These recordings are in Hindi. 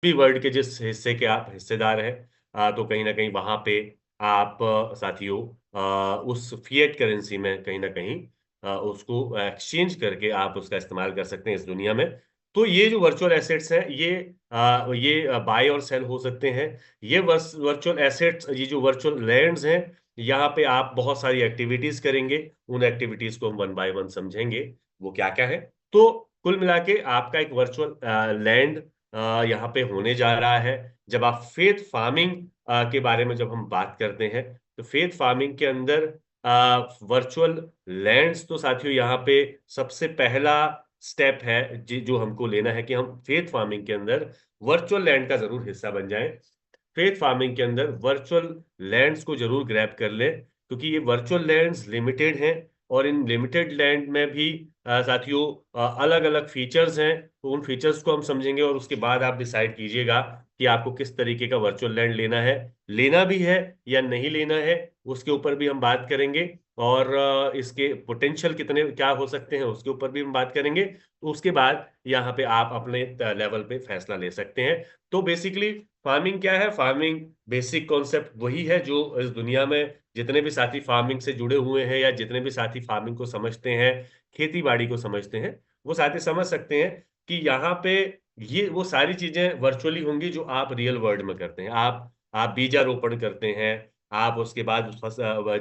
भी वर्ल्ड के जिस हिस्से के आप हिस्सेदार हैं, तो कहीं ना कहीं वहां पे आप साथियों उस फिएट करेंसी में कहीं ना कहीं उसको एक्सचेंज करके आप उसका इस्तेमाल कर सकते हैं इस दुनिया में। तो ये जो वर्चुअल एसेट्स हैं, ये बाय और सेल हो सकते हैं। ये वर्चुअल एसेट्स, ये जो वर्चुअल लैंड्स हैं, यहाँ पे आप बहुत सारी एक्टिविटीज करेंगे। उन एक्टिविटीज को हम वन बाय वन समझेंगे, वो क्या क्या है। तो कुल मिला के आपका एक वर्चुअल लैंड यहाँ पे होने जा रहा है। जब आप फेथ फार्मिंग के बारे में जब हम बात करते हैं, तो फेथ फार्मिंग के अंदर वर्चुअल लैंड्स, तो साथियों यहाँ पे सबसे पहला स्टेप है जो हमको लेना है कि हम फेथ फार्मिंग के अंदर वर्चुअल लैंड का जरूर हिस्सा बन जाएं। फेथ फार्मिंग के अंदर वर्चुअल लैंड्स को जरूर ग्रैब कर ले, क्योंकि ये वर्चुअल लैंड्स लिमिटेड हैं। और इन लिमिटेड लैंड में भी साथियों अलग अलग फीचर्स हैं। तो उन फीचर्स को हम समझेंगे और उसके बाद आप डिसाइड कीजिएगा कि आपको किस तरीके का वर्चुअल लैंड लेना भी है या नहीं लेना है। उसके ऊपर भी हम बात करेंगे। और इसके पोटेंशियल कितने क्या हो सकते हैं उसके ऊपर भी हम बात करेंगे। तो उसके बाद यहाँ पे आप अपने लेवल पे फैसला ले सकते हैं। तो बेसिकली फार्मिंग क्या है? फार्मिंग बेसिक कॉन्सेप्ट वही है जो इस दुनिया में जितने भी साथी फार्मिंग से जुड़े हुए हैं या जितने भी साथी फार्मिंग को समझते हैं, खेती बाड़ी को समझते हैं, वो साथी समझ सकते हैं कि यहाँ पे ये वो सारी चीजें वर्चुअली होंगी जो आप रियल वर्ल्ड में करते हैं। आप बीजारोपण करते हैं, आप उसके बाद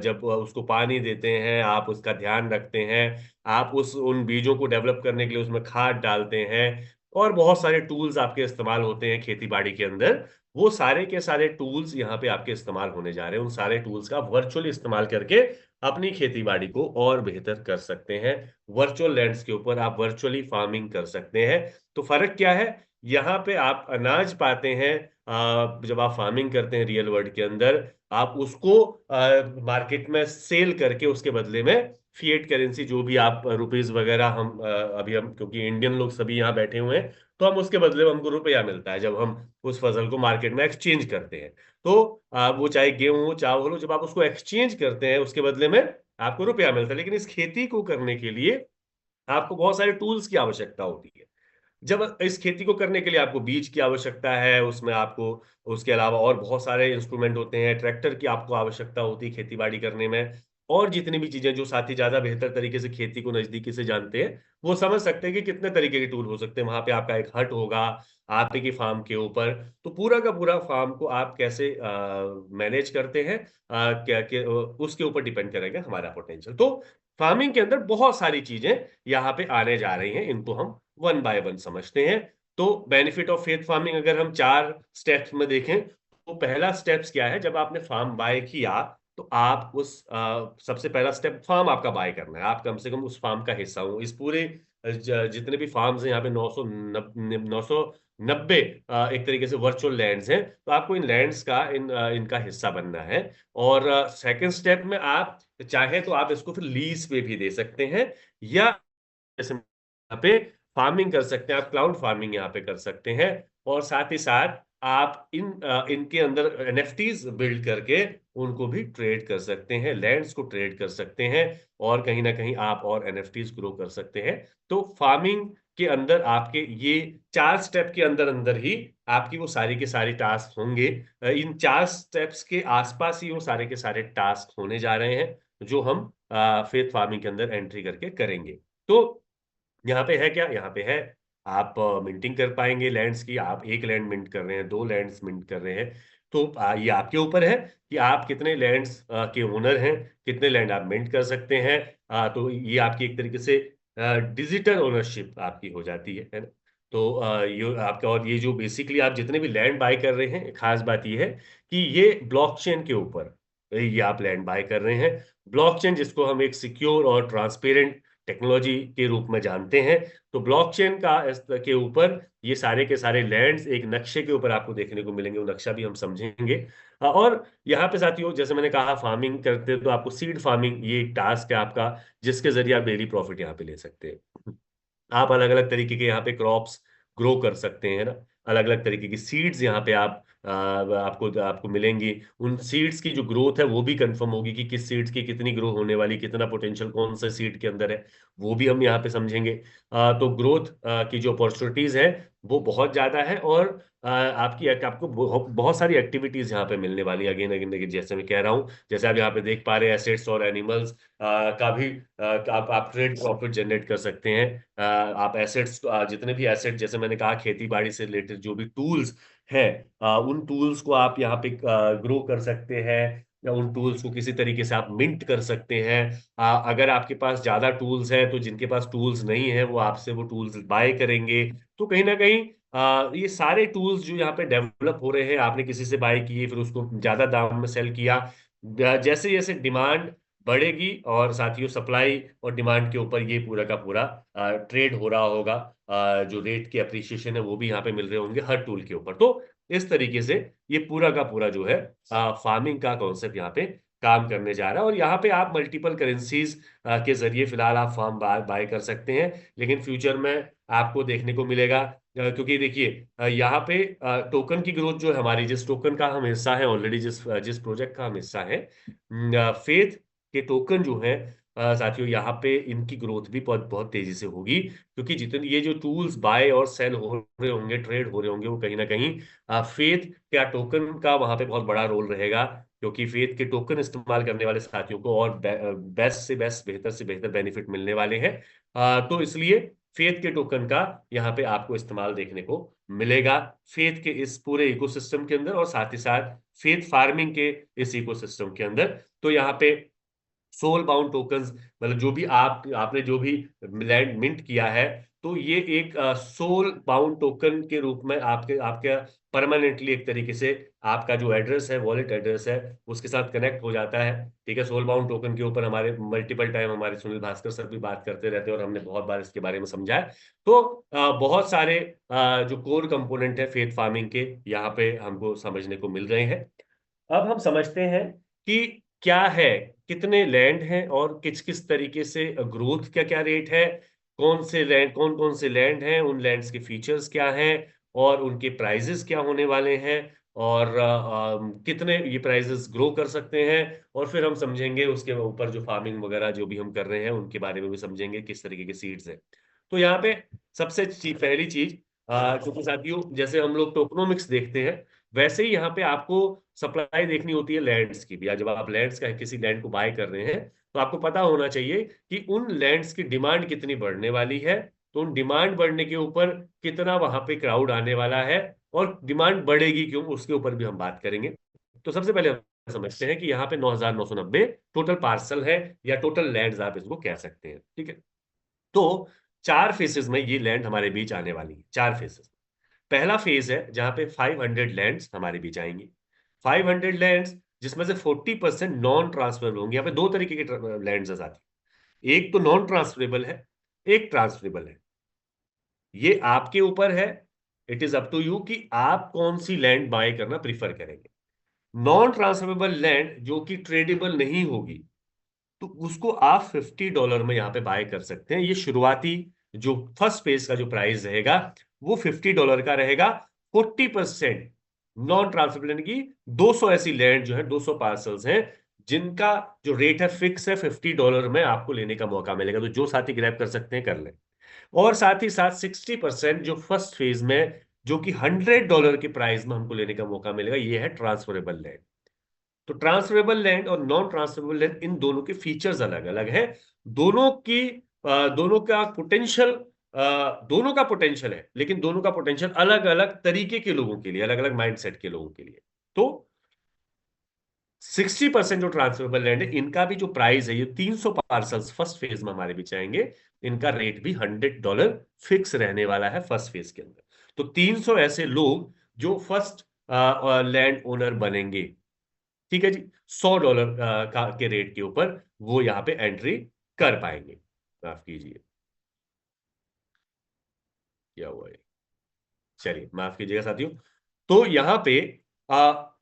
जब उसको पानी देते हैं, आप उसका ध्यान रखते हैं, आप उस उन बीजों को डेवलप करने के लिए उसमें खाद डालते हैं, और बहुत सारे टूल्स आपके इस्तेमाल होते हैं खेती बाड़ी के अंदर। वो सारे के सारे टूल्स यहाँ पे आपके इस्तेमाल होने जा रहे हैं। उन सारे टूल्स का वर्चुअली इस्तेमाल करके अपनी खेती बाड़ी को और बेहतर कर सकते हैं। वर्चुअल लैंड्स के ऊपर आप वर्चुअली फार्मिंग कर सकते हैं। तो फर्क क्या है? यहाँ पे आप अनाज पाते हैं, जब आप फार्मिंग करते हैं रियल वर्ल्ड के अंदर, आप उसको मार्केट में सेल करके उसके बदले में फिएट करेंसी, जो भी आप रुपीस वगैरह हम अभी हम क्योंकि इंडियन लोग सभी यहाँ बैठे हुए हैं, तो हम उसके बदले में हमको रुपया मिलता है जब हम उस फसल को मार्केट में एक्सचेंज करते हैं। तो वो चाहे गेहूं हो चावल हो, जब आप उसको एक्सचेंज करते हैं उसके बदले में आपको रुपया मिलता है। लेकिन इस खेती को करने के लिए आपको बहुत सारे टूल्स की आवश्यकता होती है। जब इस खेती को करने के लिए आपको बीज की आवश्यकता है, उसमें आपको उसके अलावा और बहुत सारे इंस्ट्रूमेंट होते हैं, ट्रैक्टर की आपको आवश्यकता होती है खेती बाड़ी करने में। और जितनी भी चीजें जो साथी ज्यादा बेहतर तरीके से खेती को नजदीकी से जानते हैं, वो समझ सकते हैं कि कितने तरीके के टूल हो सकते हैं। वहां पे आपका एक हट होगा आपके की फार्म के ऊपर। तो पूरा का पूरा फार्म को आप कैसे मैनेज करते हैं, उसके ऊपर डिपेंड करेगा हमारा पोटेंशियल। तो फार्मिंग के अंदर बहुत सारी चीजें यहाँ पे आने जा रही हैं, इनको हम वन बाय वन समझते हैं। तो बेनिफिट ऑफ फेथ फार्मिंग अगर हम 4 स्टेप्स में देखें, तो पहला स्टेप्स क्या है? जब आपने फार्म बाय किया, तो आप सबसे पहला स्टेप फार्म आपका बाय करना है। आप कम से कम उस फार्म का हिस्सा हो। इस पूरे जितने भी फार्म्स हैं यहाँ पे 990 एक तरीके से वर्चुअल लैंड्स हैं। तो आपको इन लैंड्स का इनका हिस्सा बनना है। और सेकंड स्टेप में आप चाहे तो आप इसको फिर लीज पे भी दे सकते हैं, या जैसे यहाँ पे फार्मिंग कर सकते हैं, आप क्लाउड फार्मिंग यहाँ पे कर सकते हैं। और साथ ही साथ आप इनके अंदर एनएफटीज बिल्ड करके उनको भी ट्रेड कर सकते हैं, लैंड्स को ट्रेड कर सकते हैं। और कहीं ना कहीं आप और एनएफटीज ग्रो कर सकते हैं। तो फार्मिंग के अंदर आपके ये 4 स्टेप के अंदर अंदर ही आपकी वो सारी के सारी टास्क होंगे। इन 4 स्टेप्स के आसपास ही वो सारे के सारे टास्क होने जा रहे हैं, जो हम फेथ फार्मिंग के अंदर एंट्री करके करेंगे। तो यहाँ पे है क्या? यहाँ पे है आप मिंटिंग कर पाएंगे लैंड्स की। आप एक लैंड मिंट कर रहे हैं, 2 लैंड्स मिंट कर रहे हैं, तो ये आपके ऊपर है कि आप कितने लैंड्स के ओनर हैं, कितने लैंड आप मिंट कर सकते हैं। तो ये आपकी एक तरीके से डिजिटल ओनरशिप आपकी हो जाती है ना। तो ये आपका, और ये जो बेसिकली आप जितने भी लैंड बाय कर रहे हैं, खास बात ये है कि ये ब्लॉकचेन के ऊपर ये आप लैंड बाय कर रहे हैं। ब्लॉकचेन जिसको हम एक सिक्योर और ट्रांसपेरेंट टेक्नोलॉजी के रूप में जानते हैं। तो ब्लॉकचेन के ऊपर ये सारे के सारे लैंड्स एक नक्शे के ऊपर आपको देखने को मिलेंगे। वो नक्शा भी हम समझेंगे। और यहाँ पे साथियों, जैसे मैंने कहा, फार्मिंग करते हैं तो आपको सीड फार्मिंग ये एक टास्क है आपका, जिसके जरिए आप डेली प्रॉफिट यहाँ पे ले सकते हैं। आप अलग अलग तरीके के यहाँ पे क्रॉप्स ग्रो कर सकते हैं ना। अलग अलग तरीके की सीड्स यहाँ पे आप आपको आपको मिलेंगी। उन सीड्स की जो ग्रोथ है वो भी कंफर्म होगी कि किस सीड्स की कितनी ग्रो होने वाली, कितना पोटेंशियल कौन से सीड के अंदर है, वो भी हम यहाँ पे समझेंगे। तो ग्रोथ की जो अपॉर्चुनिटीज है वो बहुत ज्यादा है, और आपको बहुत सारी एक्टिविटीज यहाँ पे मिलने वाली है। अगेन अगेन जैसे मैं कह रहा हूँ, जैसे आप यहाँ पे देख पा रहे हैं, एसेट्स और एनिमल्स का भी आप ट्रेड प्रॉफिट जनरेट कर सकते हैं। आप एसेट्स, जितने भी एसेट, जैसे मैंने कहा खेती बाड़ी से रिलेटेड जो भी टूल्स है, उन टूल्स को आप यहाँ पे ग्रो कर सकते हैं, या उन टूल्स को किसी तरीके से आप मिंट कर सकते हैं। अगर आपके पास ज्यादा टूल्स है तो जिनके पास टूल्स नहीं है वो आपसे वो टूल्स बाय करेंगे। तो कहीं ना कहीं ये सारे टूल्स जो यहाँ पे डेवलप हो रहे हैं, आपने किसी से बाय किए फिर उसको ज्यादा दाम में सेल किया, जैसे जैसे डिमांड बढ़ेगी और साथियों सप्लाई और डिमांड के ऊपर ये पूरा का पूरा ट्रेड हो रहा होगा। जो रेट के अप्रिसिएशन है वो भी यहाँ पे मिल रहे होंगे हर टूल के ऊपर। तो इस तरीके से ये पूरा का पूरा जो है फार्मिंग का कॉन्सेप्ट यहाँ पे काम करने जा रहा है। और यहाँ पे आप मल्टीपल करेंसीज के जरिए फिलहाल आप फार्म बाय कर सकते हैं, लेकिन फ्यूचर में आपको देखने को मिलेगा, क्योंकि देखिए यहाँ पे टोकन की ग्रोथ जो है हमारी, जिस टोकन का हम हिस्सा है ऑलरेडी, जिस जिस प्रोजेक्ट का हम हिस्सा है, फेथ के टोकन जो है साथियों, यहाँ पे इनकी ग्रोथ भी बहुत बहुत तेजी से होगी, क्योंकि जितने ये जो टूल्स बाय और सेल हो रहे होंगे, ट्रेड हो रहे होंगे, वो कहीं ना कहीं फेथ क्या टोकन का वहां पे बहुत बड़ा रोल रहेगा, क्योंकि फेथ के टोकन इस्तेमाल करने वाले साथियों को और बेस्ट से बेस्ट, बेहतर से बेहतर बेनिफिट मिलने वाले हैं। तो इसलिए फेथ के टोकन का यहाँ पे आपको इस्तेमाल देखने को मिलेगा, फेथ के इस पूरे इकोसिस्टम के अंदर, और साथ ही साथ फेथ फार्मिंग के इस इकोसिस्टम के अंदर। तो यहाँ पे सोल बाउंड टोकन्स, मतलब जो भी आपने जो भी लैंड मिंट किया है, तो ये एक सोल बाउंड टोकन के रूप में आपके आपके परमानेंटली एक तरीके से आपका जो एड्रेस है, वॉलेट एड्रेस है, उसके साथ कनेक्ट हो जाता है। ठीक है, सोल बाउंड टोकन के ऊपर हमारे मल्टीपल टाइम हमारे सुनील भास्कर सर भी बात करते रहते हैं, और हमने बहुत बार इसके बारे में समझा है। तो बहुत सारे जो कोर कंपोनेंट है फेथ फार्मिंग के, यहाँ पे हमको समझने को मिल रहे हैं। अब हम समझते हैं कि क्या है, कितने लैंड हैं, और किस किस तरीके से ग्रोथ क्या क्या रेट है, कौन कौन से लैंड हैं, उन लैंड्स के फीचर्स क्या हैं, और उनके प्राइजेस क्या होने वाले हैं, और कितने ये प्राइजेस ग्रो कर सकते हैं। और फिर हम समझेंगे उसके ऊपर जो फार्मिंग वगैरह जो भी हम कर रहे हैं उनके बारे में भी समझेंगे, किस तरीके के सीड्स हैं। तो यहाँ पे सबसे पहली चीज, क्योंकि साथियों जैसे हम लोग टोकनोमिक्स देखते हैं, वैसे ही यहाँ पे आपको सप्लाई देखनी होती है लैंड्स की भी। या जब आप लैंड्स का किसी लैंड को बाय कर रहे हैं, तो आपको पता होना चाहिए कि उन लैंड्स की डिमांड कितनी बढ़ने वाली है, तो उन डिमांड बढ़ने के ऊपर कितना वहां पे क्राउड आने वाला है, और डिमांड बढ़ेगी क्यों, उसके ऊपर भी हम बात करेंगे। तो सबसे पहले हम समझते हैं कि यहाँ पे 9,990 टोटल पार्सल है, या टोटल लैंड्स आप इसको कह सकते हैं। ठीक है, तो 4 फेसेस में ये लैंड हमारे बीच आने वाली है, 4 फेसेस। पहला फेज है जहां पे 500 लैंड्स हमारे बीच आएंगी। 500 लैंड्स जिसमें से 40% नॉन ट्रांसफरेबल होंगे। यहाँ पे दो तरीके के लैंड्स है साथी, एक तो नॉन ट्रांसफरेबल है, एक ट्रांसफरेबल है। ये आपके ऊपर है, it is up to you कि आप कौन सी लैंड बाय करना प्रीफर करेंगे। नॉन ट्रांसफरेबल लैंड जो कि ट्रेडेबल नहीं होगी, तो उसको आप $50 में यहाँ पे बाय कर सकते हैं। ये शुरुआती जो फर्स्ट फेज का जो प्राइस रहेगा वो $50 का रहेगा। 40% नॉन ट्रांसफरेबल की 200 ऐसी लैंड जो है, 200 पार्सल्स हैं, जिनका जो रेट है फिक्स है, $50 में आपको लेने का मौका मिलेगा। तो जो साथी ग्रैब कर सकते हैं कर लें। और साथ ही साथ 60% जो फर्स्ट फेज में, जो कि $100 के प्राइस में हमको लेने का मौका मिलेगा, ये है ट्रांसफरेबल लैंड। तो ट्रांसफरेबल लैंड और नॉन ट्रांसफरेबल लैंड, इन दोनों के फीचर्स अलग अलग है। दोनों की दोनों का पोटेंशियल, दोनों का पोटेंशियल है, लेकिन दोनों का पोटेंशियल अलग अलग तरीके के लोगों के लिए, अलग अलग माइंडसेट के लोगों के लिए। तो 60% जो ट्रांसफरेबल लैंड है, इनका भी जो प्राइस है, ये 300 पार्सल्स फर्स्ट फेज में हमारे बीच आएंगे। इनका रेट भी $100 फिक्स रहने वाला है फर्स्ट फेज के अंदर। तो 300 ऐसे लोग जो फर्स्ट लैंड ओनर बनेंगे। ठीक है जी, $100 का के रेट के ऊपर वो यहाँ पे एंट्री कर पाएंगे। माफ कीजिए, क्या हुआ है, चलिए माफ कीजिएगा साथियों। तो यहाँ पे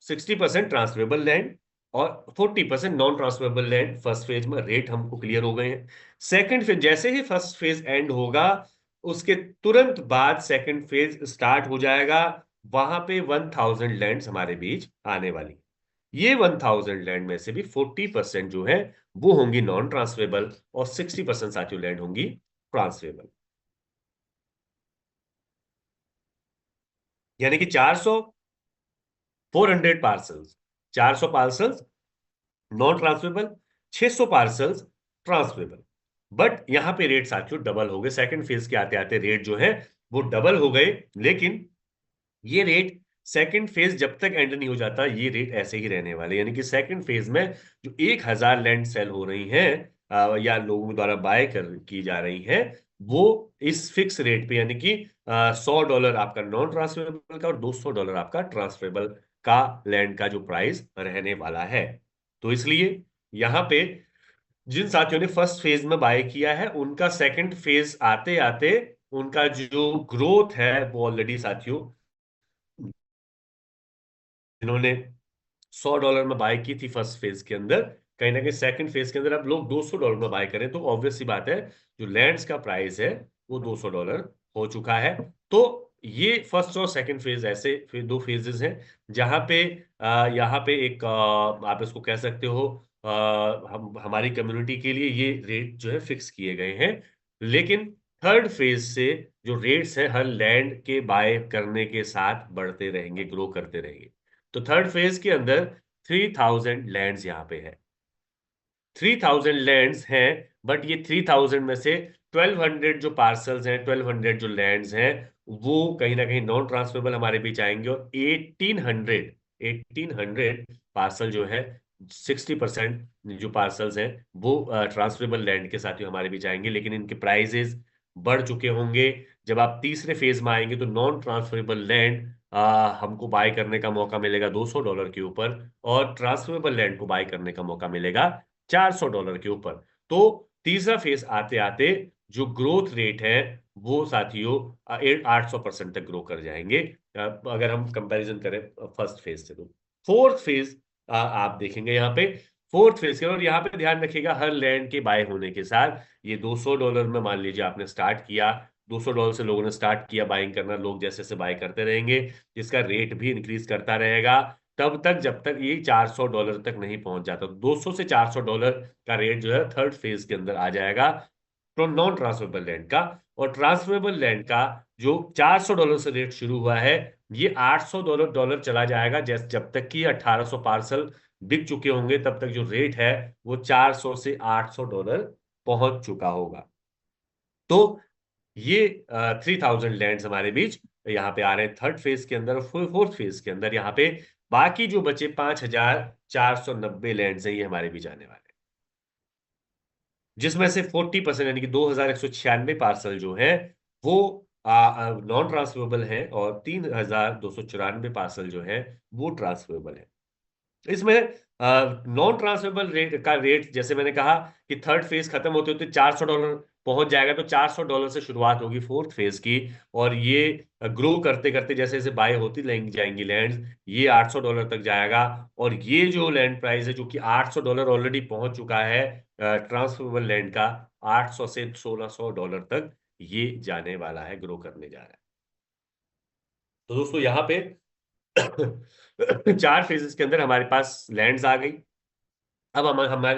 60% ट्रांसफरेबल लैंड और 40% non transferable land first phase में रेट हमको क्लियर हो गए हैं। सेकंड फेज, जैसे ही फर्स्ट फेज एंड होगा, उसके तुरंत बाद सेकंड फेज स्टार्ट हो जाएगा। वहां पे 1000 लैंड हमारे बीच आने वाली। ये 1000 लैंड में से भी 40% जो है वो होंगी नॉन ट्रांसफरेबल, और 60% साथियों लैंड होंगी ट्रांसफरेबल। यानी कि 400 parcels non transferable, 600 parcels transferable. But यहां पे रेट साथियों डबल हो गए, सेकंड फेज के आते आते रेट जो है वो डबल हो गए। लेकिन ये रेट सेकंड फेज जब तक एंड नहीं हो जाता ये रेट ऐसे ही रहने वाले। यानी कि सेकंड फेज में जो 1000 लैंड सेल हो रही हैं या लोगों द्वारा बाय कर की जा रही हैं, वो इस फिक्स रेट पे, यानी कि $100 आपका नॉन ट्रांसफरेबल का और $200 आपका ट्रांसफरेबल का लैंड का जो प्राइस रहने वाला है। तो इसलिए यहाँ पे जिन साथियों ने फर्स्ट फेज में बाय किया है उनका सेकंड फेज आते आते उनका जो ग्रोथ है वो ऑलरेडी साथियों, जिन्होंने $100 में बाय की थी फर्स्ट फेज के अंदर, कहीं ना कहीं सेकंड फेज के अंदर अब लोग $200 में बाय करें, तो ऑब्वियस सी बात है जो लैंड्स का प्राइस है वो $200 हो चुका है। तो ये फर्स्ट और सेकंड फेज ऐसे फिर दो फेजेस हैं जहां पे यहाँ पे एक आप इसको कह सकते हो हम हमारी कम्युनिटी के लिए ये रेट जो है फिक्स किए गए हैं। लेकिन थर्ड फेज से जो रेट्स है हर लैंड के बाय करने के साथ बढ़ते रहेंगे, ग्रो करते रहेंगे। तो थर्ड फेज के अंदर 3000 लैंड्स यहाँ पे है, 3000 लैंड्स हैं। बट ये 3000 में से 1200 जो पार्सल्स हैं, 1200 जो लैंड्स हैं, वो कहीं ना कहीं नॉन ट्रांसफरेबल हमारे बीच आएंगे। और 1800 पार्सल जो है, 60% जो पार्सल्स हैं वो ट्रांसफरेबल लैंड के साथ ही हमारे बीच आएंगे। लेकिन इनके प्राइजेस बढ़ चुके होंगे। जब आप तीसरे फेज में आएंगे तो नॉन ट्रांसफरेबल लैंड हमको बाय करने का मौका मिलेगा $200 के ऊपर, और ट्रांसफरेबल लैंड को बाय करने का मौका मिलेगा $400 के ऊपर। तो तीसरा फेज आते आते जो ग्रोथ रेट है वो साथियों 800% तक ग्रो कर जाएंगे, अगर हम कंपैरिजन करें फर्स्ट फेज से। तो फोर्थ फेज आप देखेंगे यहाँ पे, फोर्थ फेज के, और यहाँ पे ध्यान रखिएगा हर लैंड के बाय होने के साथ ये $200 में, मान लीजिए आपने स्टार्ट किया, $200 से लोगों ने स्टार्ट किया बाइंग करना, लोग जैसे जैसे बाय करते रहेंगे इसका रेट भी इंक्रीज करता रहेगा तब तक जब तक ये $400 तक नहीं पहुंच जाता। 200 से $400 का रेट जो है थर्ड फेज के अंदर आ जाएगा तो नॉन ट्रांसफरेबल लैंड का। और ट्रांसफरेबल लैंड का जो $400 से रेट शुरू हुआ है, ये $800 चला जाएगा जैसे जब तक कि 1800 पार्सल बिक चुके होंगे, तब तक जो रेट है वो 400 से $800 पहुंच चुका होगा। तो ये 3000 लैंड्स हमारे बीच यहाँ पे आ रहे हैं थर्ड फेज के अंदर। फोर्थ फेज के अंदर यहाँ पे बाकी जो बचे 5490 लैंड्स हैं ये हमारे बीच आने वाले हैं, जिसमें से 40% यानी कि 2196 पार्सल जो है वो नॉन ट्रांसफरेबल है, और 3294 पार्सल जो है वो ट्रांसफरेबल है। इसमें नॉन ट्रांसफरेबल रेट का रेट, जैसे मैंने कहा कि थर्ड फेज खत्म होते होते $400 पहुंच जाएगा, तो $400 से शुरुआत होगी फोर्थ फेज की। और ये ग्रो करते करते जैसे जैसे बाय होती जाएंगी लैंड, ये $800 तक जाएगा। और ये जो लैंड प्राइस है जो कि $800 ऑलरेडी पहुंच चुका है ट्रांसफरेबल लैंड का, 800 से $1600 तक ये जाने वाला है, ग्रो करने जा रहा है। तो दोस्तों यहाँ पे चार फेजेस के अंदर हमारे पास लैंड्स आ गई। अब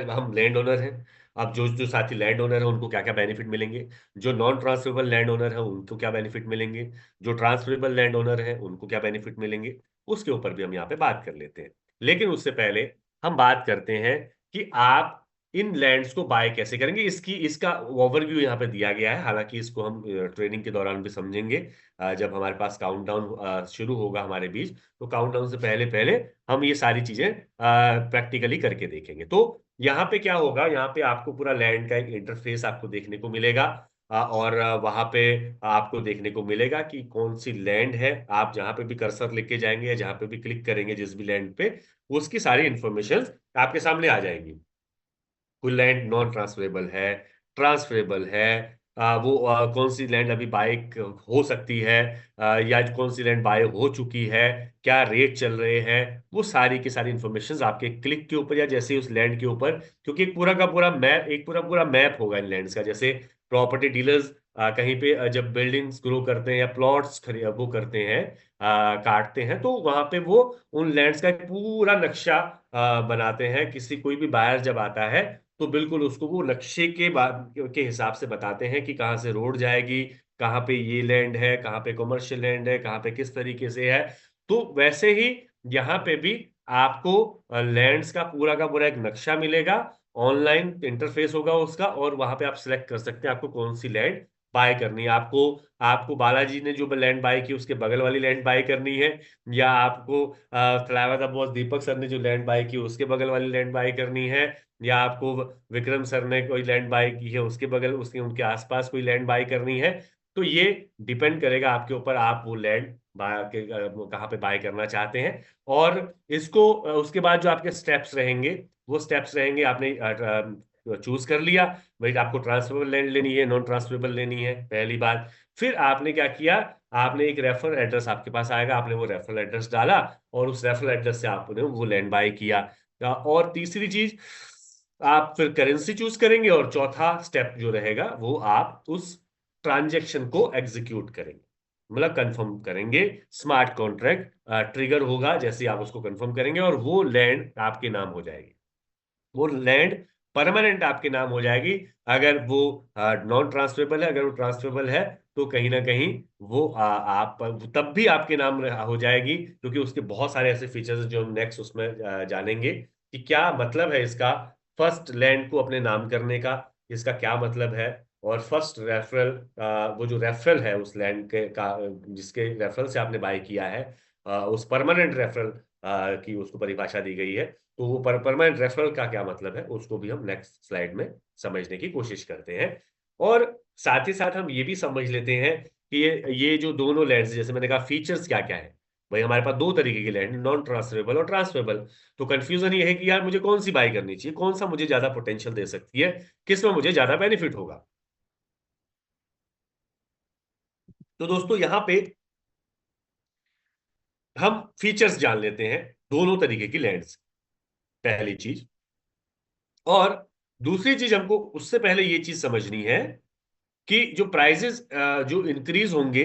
हम लैंड ओनर हैं। अब जो जो साथी लैंड ओनर है उनको क्या क्या बेनिफिट मिलेंगे, जो नॉन ट्रांसफरेबल लैंड ओनर है उनको क्या बेनिफिट मिलेंगे, जो ट्रांसफरेबल लैंड ओनर है उनको क्या बेनिफिट मिलेंगे, उसके ऊपर भी हम यहाँ पे बात कर लेते हैं। लेकिन उससे पहले हम बात करते हैं कि आप इन लैंड्स को बाय कैसे करेंगे, इसकी इसका ओवरव्यू यहाँ पे दिया गया है। हालांकि इसको हम ट्रेनिंग के दौरान भी समझेंगे, जब हमारे पास काउंटडाउन शुरू होगा हमारे बीच, तो काउंटडाउन से पहले पहले हम ये सारी चीजें प्रैक्टिकली करके देखेंगे। तो यहाँ पे क्या होगा, यहाँ पे आपको पूरा लैंड का एक इंटरफेस आपको देखने को मिलेगा, और वहां पे आपको देखने को मिलेगा कि कौन सी लैंड है। आप जहां पे भी कर्सर लेके जाएंगे या जहां पे भी क्लिक करेंगे जिस भी लैंड पे, उसकी सारी इंफॉर्मेशन आपके सामने आ जाएंगी। कोई लैंड नॉन ट्रांसफरेबल है, ट्रांसफरेबल है, वो कौन सी लैंड अभी बाय हो सकती है, या कौन सी लैंड बाय हो चुकी है, क्या रेट चल रहे हैं, वो सारी की सारी इंफॉर्मेशन आपके क्लिक के ऊपर या जैसे ही उस लैंड के ऊपर, क्योंकि एक पूरा का पूरा मैप, एक पूरा पूरा मैप होगा इन लैंड्स का। जैसे प्रॉपर्टी डीलर्स कहीं पे जब बिल्डिंग्स ग्रो करते हैं या प्लॉट्स वो करते हैं, काटते हैं, तो वहां पे वो उन लैंड्स का एक पूरा नक्शा बनाते हैं। किसी कोई भी बायर जब आता है तो बिल्कुल उसको वो नक्शे के हिसाब से बताते हैं कि कहाँ से रोड जाएगी, कहाँ पे ये लैंड है, कहाँ पे कमर्शियल लैंड है, कहाँ पे किस तरीके से है। तो वैसे ही यहाँ पे भी आपको लैंड्स का पूरा एक नक्शा मिलेगा, ऑनलाइन इंटरफेस होगा उसका, और वहां पे आप सिलेक्ट कर सकते हैं आपको कौन सी लैंड बाय करनी है। आपको आपको बालाजी ने जो लैंड बाय की उसके बगल वाली लैंड बाय करनी है, या आपको flower the boss Deepak sir ने जो लैंड बाय की उसके बगल वाली लैंड बाय करनी है, या आपको विक्रम सर ने कोई लैंड बाय की है उसके बगल उसके उनके आसपास कोई लैंड बाय करनी है। तो ये डिपेंड करेगा आपके ऊपर, आप वो लैंड बाय के कहाँ पे बाय करना चाहते हैं। और इसको उसके बाद जो आपके स्टेप्स रहेंगे, वो स्टेप्स रहेंगे, आपने चूज कर लिया भाई आपको ट्रांसफरेबल लैंड लेनी है, नॉन ट्रांसफरेबल लेनी है, पहली बात। फिर आपने क्या किया, आपने एक रेफरल एड्रेस आपके पास आएगा, आपने वो रेफरल एड्रेस डाला और उस रेफरल एड्रेस से आपने वो लैंड बाय किया। और तीसरी चीज, आप फिर करेंसी चूज करेंगे, और चौथा स्टेप जो रहेगा वो आप उस ट्रांजेक्शन को एग्जीक्यूट करेंगे, मतलब कंफर्म करेंगे। स्मार्ट कॉन्ट्रैक्ट ट्रिगर होगा जैसे आप उसको कंफर्म करेंगे, और वो लैंड आपके नाम हो जाएगी। वो लैंड परमानेंट आपके नाम हो जाएगी। अगर वो नॉन ट्रांसफरेबल है, अगर वो ट्रांसफरेबल है तो कहीं ना कहीं वो आप तब भी आपके नाम हो जाएगी, क्योंकि उसके बहुत सारे ऐसे फीचर्स हैं जो हम नेक्स्ट उसमें जानेंगे कि क्या मतलब है इसका, फर्स्ट लैंड को अपने नाम करने का, इसका क्या मतलब है। और फर्स्ट रेफरल, वो जो रेफरल है उस लैंड के का जिसके रेफरल से आपने बाय किया है, उस परमानेंट रेफरल की उसको परिभाषा दी गई है। तो वो परमानेंट रेफरल का क्या मतलब है उसको भी हम नेक्स्ट स्लाइड में समझने की कोशिश करते हैं। और साथ ही साथ हम ये भी समझ लेते हैं कि ये जो दोनों लैंड्स, जैसे मैंने कहा फीचर्स क्या क्या है। भाई हमारे पास दो तरीके की लैंड, नॉन ट्रांसफरेबल और ट्रांसफरेबल। तो कंफ्यूजन ये है कि यार मुझे कौन सी बाय करनी चाहिए, कौन सा मुझे ज्यादा पोटेंशियल दे सकती है, किस में मुझे ज्यादा बेनिफिट होगा। तो दोस्तों यहाँ पे हम फीचर्स जान लेते हैं दोनों तरीके की लैंड्स, पहली चीज। और दूसरी चीज हमको उससे पहले ये चीज समझनी है कि जो प्राइजेस जो इंक्रीज होंगे,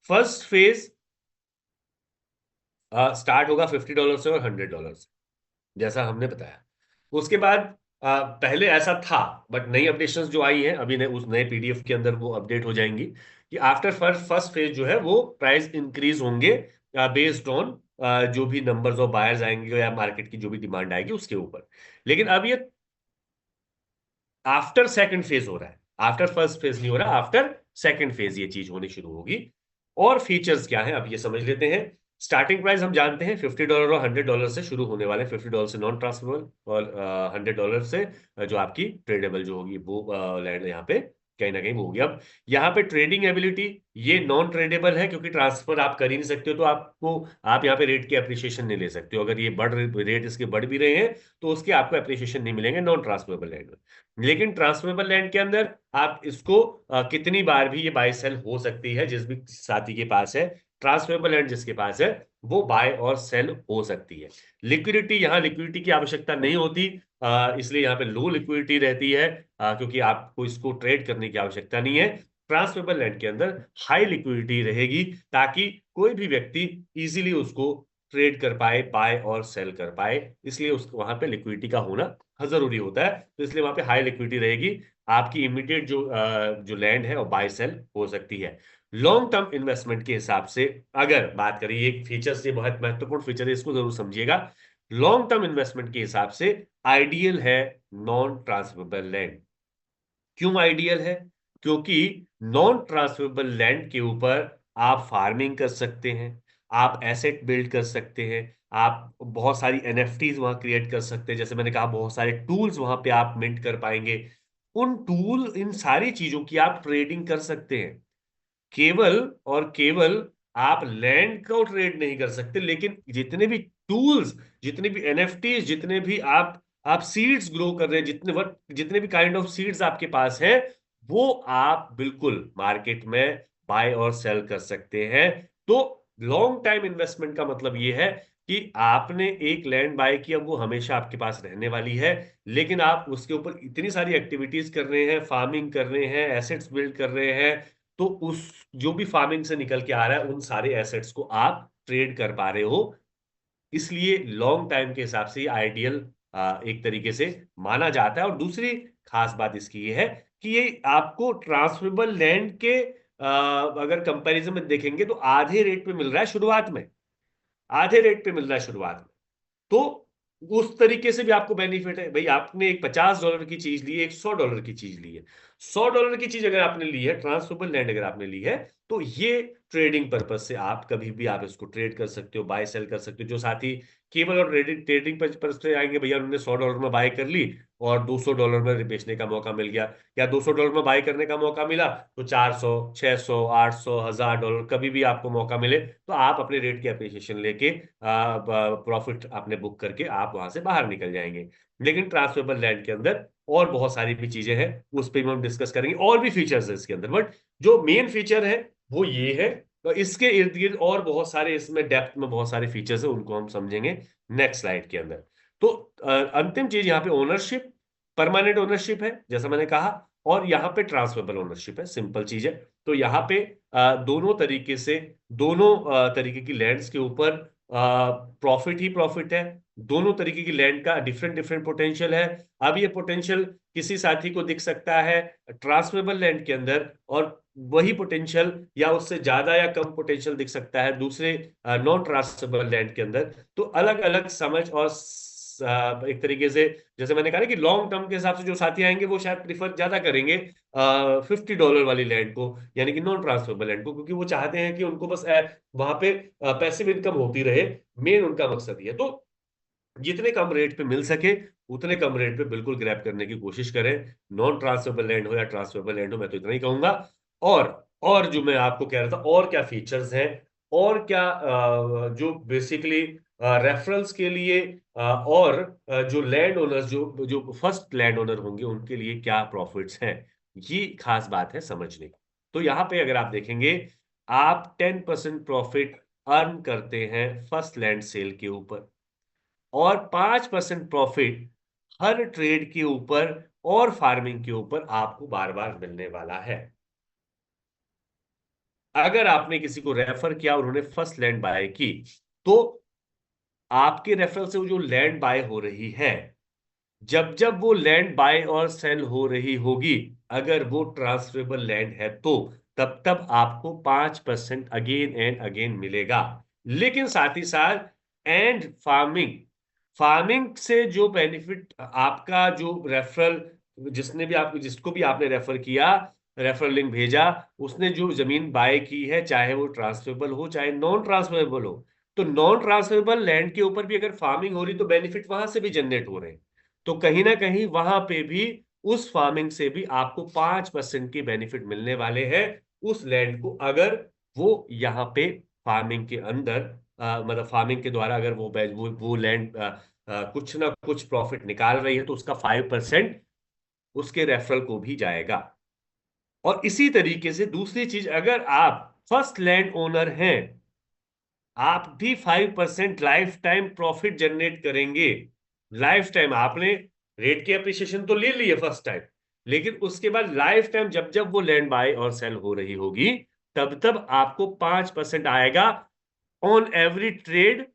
फर्स्ट फेज स्टार्ट होगा $50 से और $100 से, जैसा हमने बताया। उसके बाद पहले ऐसा था, बट नई अपडेशंस जो आई हैं अभी उस नए पीडीएफ के अंदर वो अपडेट हो जाएंगी कि आफ्टर फर्स्ट फेज जो है वो प्राइस इंक्रीज होंगे बेस्ड ऑन जो भी नंबर्स ऑफ बायर्स आएंगे या मार्केट की जो भी डिमांड आएगी उसके ऊपर। लेकिन अब ये आफ्टर सेकंड फेज हो रहा है, आफ्टर फर्स्ट फेज नहीं हो रहा, आफ्टर सेकंड फेज ये चीज होनी शुरू होगी। और फीचर्स क्या है अब ये समझ लेते हैं। स्टार्टिंग प्राइस हम जानते हैं $50 और $100 से शुरू होने वाले, $50 से नॉन ट्रांसफरेबल और $100 से जो आपकी ट्रेडेबल जो होगी वो लैंड यहाँ पे कहीं ना कहीं वो होगी। अब यहाँ पे ट्रेडिंग एबिलिटी, ये नॉन ट्रेडेबल है क्योंकि ट्रांसफर आप कर ही नहीं सकते हो, तो आपको आप यहाँ पे रेट की अप्रिशिएशन नहीं ले सकते हो। अगर ये रेट इसके बढ़ भी रहे हैं तो उसके आपको अप्रिशिएशन नहीं मिलेंगे नॉन ट्रांसफरेबल लैंड में। लेकिन ट्रांसफरेबल लैंड के अंदर आप इसको कितनी बार भी ये बाय सेल हो सकती है, जिस भी साथी के पास है। ट्रांसफरेबल लैंड जिसके पास है वो बाय और सेल हो सकती है। लिक्विडिटी, यहाँ लिक्विडिटी की आवश्यकता नहीं होती, इसलिए यहाँ पे लो लिक्विडिटी रहती है, क्योंकि आपको इसको ट्रेड करने की आवश्यकता नहीं है। ट्रांसफरेबल लैंड के अंदर हाई लिक्विडिटी रहेगी ताकि कोई भी व्यक्ति इजीली उसको ट्रेड कर पाए, बाय और सेल कर पाए, इसलिए उसको वहां पे लिक्विडिटी का होना जरूरी होता है। तो इसलिए वहां पे हाई लिक्विडिटी रहेगी, आपकी इमीडिएट जो लैंड है वो बाय सेल हो सकती है। लॉन्ग टर्म इन्वेस्टमेंट के हिसाब से अगर बात करें, ये फीचर्स ये बहुत महत्वपूर्ण फीचर है, इसको जरूर समझिएगा। लॉन्ग टर्म इन्वेस्टमेंट के हिसाब से आइडियल है नॉन ट्रांसफरेबल लैंड। क्यों आइडियल है? क्योंकि नॉन ट्रांसफरेबल लैंड के ऊपर आप फार्मिंग कर सकते हैं, आप एसेट बिल्ड कर सकते हैं, आप बहुत सारी एनएफटीज वहां क्रिएट कर सकते हैं, जैसे मैंने कहा बहुत सारे टूल्स वहां पे आप मिंट कर पाएंगे। उन टूल इन सारी चीजों की आप ट्रेडिंग कर सकते हैं। केवल और केवल आप लैंड को ट्रेड नहीं कर सकते, लेकिन जितने भी टूल्स, जितने भी एनएफटी, जितने भी आप सीड्स ग्रो कर रहे हैं, जितने भी काइंड ऑफ सीड्स आपके पास हैं, वो आप बिल्कुल मार्केट में बाय और सेल कर सकते हैं। तो लॉन्ग टाइम इन्वेस्टमेंट का मतलब ये है कि आपने एक लैंड बाय किया, वो हमेशा आपके पास रहने वाली है, लेकिन आप उसके ऊपर इतनी सारी एक्टिविटीज कर रहे हैं, फार्मिंग कर रहे हैं, एसेट्स बिल्ड कर रहे हैं, तो उस जो भी फार्मिंग से निकल के आ रहा है उन सारे एसेट्स को आप ट्रेड कर पा रहे हो। इसलिए लॉन्ग टाइम के हिसाब से आइडियल एक तरीके से माना जाता है। और दूसरी खास बात इसकी ये है कि ये आपको ट्रांसफरेबल लैंड के अगर कंपैरिजन में देखेंगे तो आधे रेट पे मिल रहा है शुरुआत में, आधे रेट पे मिल रहा है शुरुआत में। तो उस तरीके से भी आपको बेनिफिट है भाई। आपने एक $50 की चीज ली है, एक $100 की चीज ली है। $100 की चीज अगर आपने ली है, ट्रांसफरेबल लैंड अगर आपने ली है, तो ये ट्रेडिंग पर्पज से आप कभी भी आप इसको ट्रेड कर सकते हो, बाय सेल कर सकते हो। जो साथी केवल और ट्रेडिंग ट्रेडिंग पर्पज से आएंगे, भैया उन्होंने $100 में बाय कर ली और $200 में बेचने का मौका मिल गया, या $200 में बाय करने का मौका मिला, तो 400, 600, 800, $1000 कभी भी आपको मौका मिले तो आप अपने रेट की अप्रिसिएशन लेके प्रॉफिट आपने बुक करके आप वहां से बाहर निकल जाएंगे। लेकिन ट्रांसफरेबल लैंड के अंदर और बहुत सारी भी चीजें हैं, उस पर भी हम डिस्कस करेंगे, और भी फीचर्स है इसके अंदर, बट जो मेन फीचर है वो ये है। तो इसके इर्द गिर्द और बहुत सारे, इसमें डेप्थ में बहुत सारे फीचर्स है, उनको हम समझेंगे नेक्स्ट स्लाइड के अंदर। तो अंतिम चीज यहाँ पे ओनरशिप, परमानेंट ओनरशिप है जैसा मैंने कहा, और यहाँ पे ट्रांसफरेबल ओनरशिप है, सिंपल चीज है। तो यहाँ पे दोनों तरीके से, दोनों तरीके की लैंड्स के ऊपर प्रॉफिट ही प्रॉफिट है। दोनों तरीके की लैंड का डिफरेंट डिफरेंट पोटेंशियल है। अब ये पोटेंशियल किसी साथी को दिख सकता है ट्रांसफरेबल लैंड के अंदर, और वही पोटेंशियल या उससे ज्यादा या कम पोटेंशियल दिख सकता है दूसरे नॉन ट्रांसफरेबल लैंड के अंदर। तो अलग अलग समझ और एक तरीके से, जैसे मैंने कहा ना कि लॉन्ग टर्म के हिसाब से जो साथी आएंगे वो शायद प्रीफर ज्यादा करेंगे $50 वाली लैंड को, यानी कि नॉन ट्रांसफरेबल लैंड को, क्योंकि वो चाहते हैं कि उनको बस वहां पे पैसिव इनकम होती रहे, मेन उनका मकसद ये है। तो जितने कम रेट पे मिल सके उतने कम रेट पे बिल्कुल ग्रैब करने की कोशिश करें। नॉन ट्रांसफरेबल लैंड हो या ट्रांसफरेबल लैंड हो, मैं तो इतना ही कहूंगा। और जो मैं आपको कह रहा था, और क्या फीचर्स हैं, और क्या जो बेसिकली रेफरेंस के लिए और जो लैंड ओनर्स, जो जो फर्स्ट लैंड ओनर होंगे उनके लिए क्या प्रॉफिट्स हैं, ये खास बात है समझने की। तो यहाँ पे अगर आप देखेंगे, आप 10% प्रॉफिट अर्न करते हैं फर्स्ट लैंड सेल के ऊपर, और 5% प्रॉफिट हर ट्रेड के ऊपर और फार्मिंग के ऊपर आपको बार बार मिलने वाला है। अगर आपने किसी को रेफर किया, उन्होंने फर्स्ट लैंड बाय की, तो आपके रेफरल से वो जो लैंड बाय हो रही है, जब जब वो लैंड बाय और सेल हो रही होगी, अगर वो ट्रांसफरेबल लैंड है तो तब तब आपको 5% अगेन एंड अगेन मिलेगा। लेकिन साथ ही साथ एंड फार्मिंग, फार्मिंग से जो बेनिफिट आपका, जो रेफरल, जिसने भी आप, जिसको भी आपने रेफर किया, रेफरल लिंक भेजा, उसने जो जमीन बाय की है, चाहे वो ट्रांसफरेबल हो चाहे नॉन ट्रांसफरेबल हो, तो नॉन ट्रांसफरेबल लैंड के ऊपर भी अगर फार्मिंग हो रही तो बेनिफिट वहां से भी जनरेट हो रहे हैं। तो कहीं ना कहीं वहां पे भी उस फार्मिंग से भी आपको 5% के बेनिफिट मिलने वाले हैं उस लैंड को, अगर वो यहाँ पे फार्मिंग के अंदर मतलब फार्मिंग के द्वारा अगर वो लैंड कुछ ना कुछ प्रॉफिट निकाल रही है, तो उसका 5% उसके रेफरल को भी जाएगा। और इसी तरीके से दूसरी चीज, अगर आप फर्स्ट लैंड ओनर हैं, आप भी 5% लाइफ टाइम प्रॉफिट जनरेट करेंगे। लाइफ टाइम आपने रेट की अप्रिशिएशन तो ले ली है फर्स्ट टाइम, लेकिन उसके बाद लाइफ टाइम जब जब वो लैंड बाय और सेल हो रही होगी, तब तब आपको 5% आएगा ऑन एवरी ट्रेड।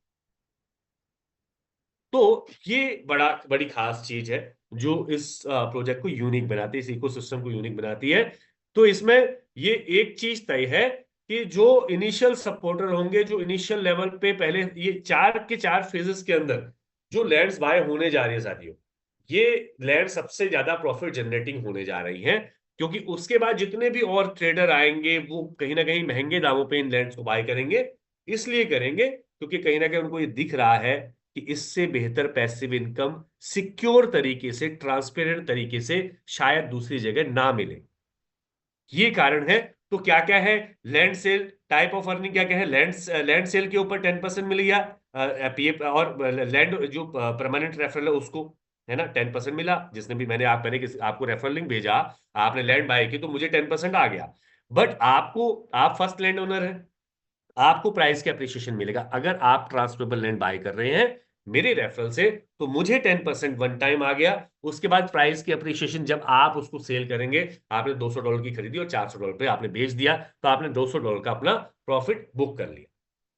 तो ये बड़ी खास चीज है जो इस प्रोजेक्ट को यूनिक बनाती है, इस इकोसिस्टम को यूनिक बनाती है। तो इसमें ये एक चीज तय है कि जो इनिशियल सपोर्टर होंगे, जो इनिशियल लेवल पे पहले ये 4 के 4 फेजेस के अंदर जो लैंड्स बाय होने जा रही है साथियों, ये लैंड सबसे ज्यादा प्रॉफिट जनरेटिंग होने जा रही हैं। क्योंकि उसके बाद जितने भी और ट्रेडर आएंगे वो कहीं ना कहीं महंगे दामों पे इन लैंड्स को बाय करेंगे। इसलिए करेंगे क्योंकि कहीं ना कहीं उनको ये दिख रहा है कि इससे बेहतर पैसिव इनकम सिक्योर तरीके से, ट्रांसपेरेंट तरीके से शायद दूसरी जगह ना मिले। ये कारण है। तो क्या क्या है land sale, type of earning क्या क्या है, लैंड लैंड सेल के ऊपर 10% मिल गया, पीएफ, और लैंड जो परमानेंट रेफरल है उसको, है ना, 10% मिला। जिसने भी, मैंने किसी आपको रेफरल लिंक भेजा, आपने लैंड बाय की, तो मुझे 10% आ गया। बट आपको, आप फर्स्ट लैंड ओनर है, आपको प्राइस के अप्रिशिएशन मिलेगा। अगर आप ट्रांसफरेबल लैंड बाय कर रहे हैं मेरे रेफरल से, तो मुझे 10% वन टाइम आ गया। उसके बाद प्राइस की अप्रिशिएशन जब आप उसको सेल करेंगे, आपने $200 की खरीदी और $400 पे आपने बेच दिया, तो आपने $200 का अपना प्रॉफिट बुक कर लिया।